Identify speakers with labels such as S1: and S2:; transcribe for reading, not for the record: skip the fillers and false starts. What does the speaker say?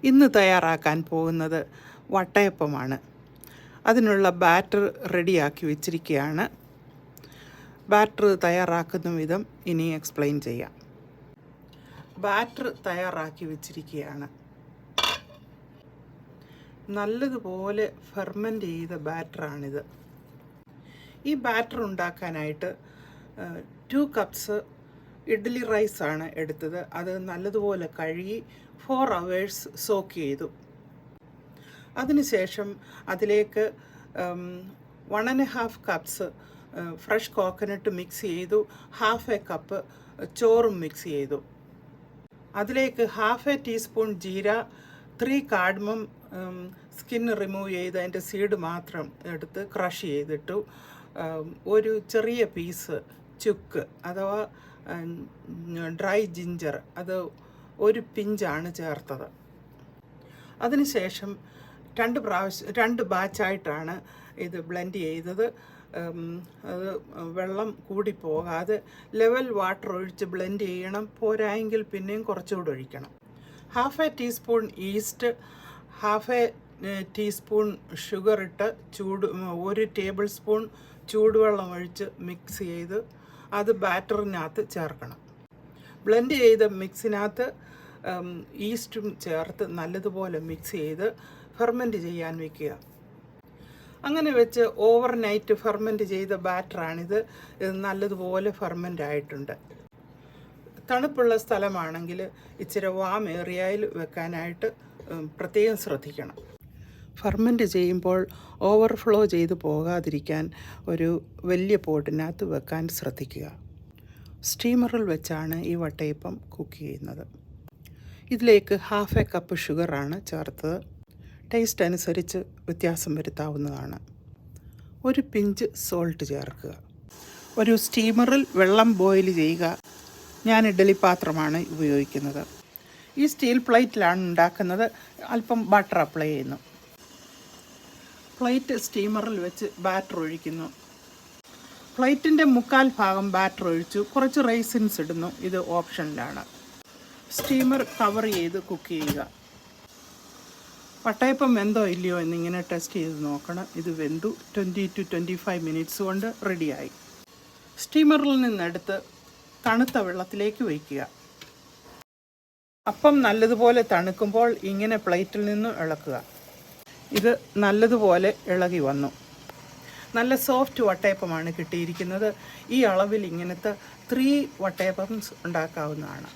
S1: ഇന്ന് തയ്യാറാക്കാൻ പോകുന്നത് വട്ടയപ്പമാണ്. അതിനുള്ള ബാറ്റർ റെഡിയാക്കി വെച്ചിരിക്കുകയാണ്. ബാറ്റർ തയ്യാറാക്കുന്ന വിധം ഇനി എക്സ്പ്ലെയിൻ ചെയ്യാം. ബാറ്റർ തയ്യാറാക്കി വെച്ചിരിക്കുകയാണ്. നല്ലതുപോലെ ഫെർമെൻ്റ് ചെയ്ത ബാറ്ററാണിത്. ഈ ബാറ്റർ ഉണ്ടാക്കാനായിട്ട് 2 കപ്സ് ഇഡ്ഡലി റൈസാണ് എടുത്തത്. അത് നല്ലതുപോലെ കഴുകി 4 hours സോക്ക് ചെയ്തു. അതിനുശേഷം അതിലേക്ക് 1.5 കപ്സ് ഫ്രഷ് കോക്കനട്ട് മിക്സ് ചെയ്തു. 1/2 കപ്പ് ചോറും മിക്സ് ചെയ്തു. അതിലേക്ക് 1/2 ടീസ്പൂൺ ജീര, 3 കാഡ്മം സ്കിൻ റിമൂവ് ചെയ്ത് അതിൻ്റെ സീഡ് മാത്രം എടുത്ത് ക്രഷ് ചെയ്തിട്ടു. ഒരു ചെറിയ പീസ് ചുക്ക് അഥവാ ഡ്രൈ ജിഞ്ചർ, അത് 1 പിഞ്ചാണ് ചേർത്തത്. അതിനുശേഷം 2 ബാച്ചായിട്ടാണ് ഇത് ബ്ലെൻഡ് ചെയ്തത്. അത് വെള്ളം കൂടി പോകാതെ ലെവൽ വാട്ടർ ഒഴിച്ച് ബ്ലെൻഡ് ചെയ്യണം. പോരായെങ്കിൽ പിന്നെയും കുറച്ചുകൂടി ഒഴിക്കണം. 1/2 ടീസ്പൂൺ ഈസ്റ്റ്, 1/2 ടീസ്പൂൺ ഷുഗർ ഇട്ട് 1 ടേബിൾ സ്പൂൺ ചൂടുവെള്ളം ഒഴിച്ച് മിക്സ് ചെയ്ത് അത് ബാറ്ററിനകത്ത് ചേർക്കണം. ബ്ലെൻഡ് ചെയ്ത മിക്സിനകത്ത് ഈസ്റ്റും ചേർത്ത് നല്ലതുപോലെ മിക്സ് ചെയ്ത് ഫെർമെൻറ്റ് ചെയ്യാൻ വയ്ക്കുക. അങ്ങനെ വെച്ച് ഓവർനൈറ്റ് ഫെർമെൻറ്റ് ചെയ്ത ബാറ്ററാണിത്. ഇത് നല്ലതുപോലെ ഫെർമെൻ്റ് ആയിട്ടുണ്ട്. തണുപ്പുള്ള സ്ഥലമാണെങ്കിൽ ഇച്ചിരി വാം ഏറിയയിൽ വെക്കാനായിട്ട് പ്രത്യേകം ശ്രദ്ധിക്കണം. ഫെർമെൻറ്റ് ചെയ്യുമ്പോൾ ഓവർഫ്ലോ ചെയ്ത് പോകാതിരിക്കാൻ ഒരു വലിയ പോട്ടിനകത്ത് വെക്കാൻ ശ്രദ്ധിക്കുക. സ്റ്റീമറിൽ വെച്ചാണ് ഈ വട്ടയപ്പം കുക്ക് ചെയ്യുന്നത്. ഇതിലേക്ക് 1/2 കപ്പ് ഷുഗറാണ് ചേർത്തത്. ടേസ്റ്റ് അനുസരിച്ച് വ്യത്യാസം വരുത്താവുന്നതാണ്. 1 പിഞ്ച് സോൾട്ട് ചേർക്കുക. ഒരു സ്റ്റീമറിൽ വെള്ളം ബോയിൽ ചെയ്യുക. ഞാൻ ഇഡ്ഡലി പാത്രമാണ് ഉപയോഗിക്കുന്നത്. ഈ സ്റ്റീൽ പ്ലേറ്റിലാണ് ഉണ്ടാക്കുന്നത്. അല്പം ബട്ടർ അപ്ലൈ ചെയ്യുന്നു. പ്ലേറ്റ് സ്റ്റീമറിൽ വെച്ച് ബാറ്റർ ഒഴിക്കുന്നു. പ്ലേറ്റിൻ്റെ 1/4 ഭാഗം ബാറ്റർ ഒഴിച്ചു. കുറച്ച് റൈസിൻസ് ഇടുന്നു. ഇത് ഓപ്ഷനിലാണ്. സ്റ്റീമർ കവർ ചെയ്ത് കുക്ക് ചെയ്യുക. വട്ടയപ്പം വെന്തോ ഇല്ലയോ എന്നിങ്ങനെ ടെസ്റ്റ് ചെയ്ത് നോക്കണം. ഇത് വെന്തു. 20 to 25 മിനിറ്റ്സ് കൊണ്ട് റെഡിയായി. സ്റ്റീമറിൽ നിന്നെടുത്ത് തണുത്ത വെള്ളത്തിലേക്ക് വയ്ക്കുക. അപ്പം നല്ലതുപോലെ തണുക്കുമ്പോൾ ഇങ്ങനെ പ്ലേറ്റിൽ നിന്ന് ഇളക്കുക. ഇത് നല്ലതുപോലെ ഇളകി വന്നു. നല്ല സോഫ്റ്റ് വട്ടയപ്പമാണ് കിട്ടിയിരിക്കുന്നത്. ഈ അളവിൽ ഇങ്ങനത്തെ 3 വട്ടയപ്പം ഉണ്ടാക്കാവുന്നതാണ്.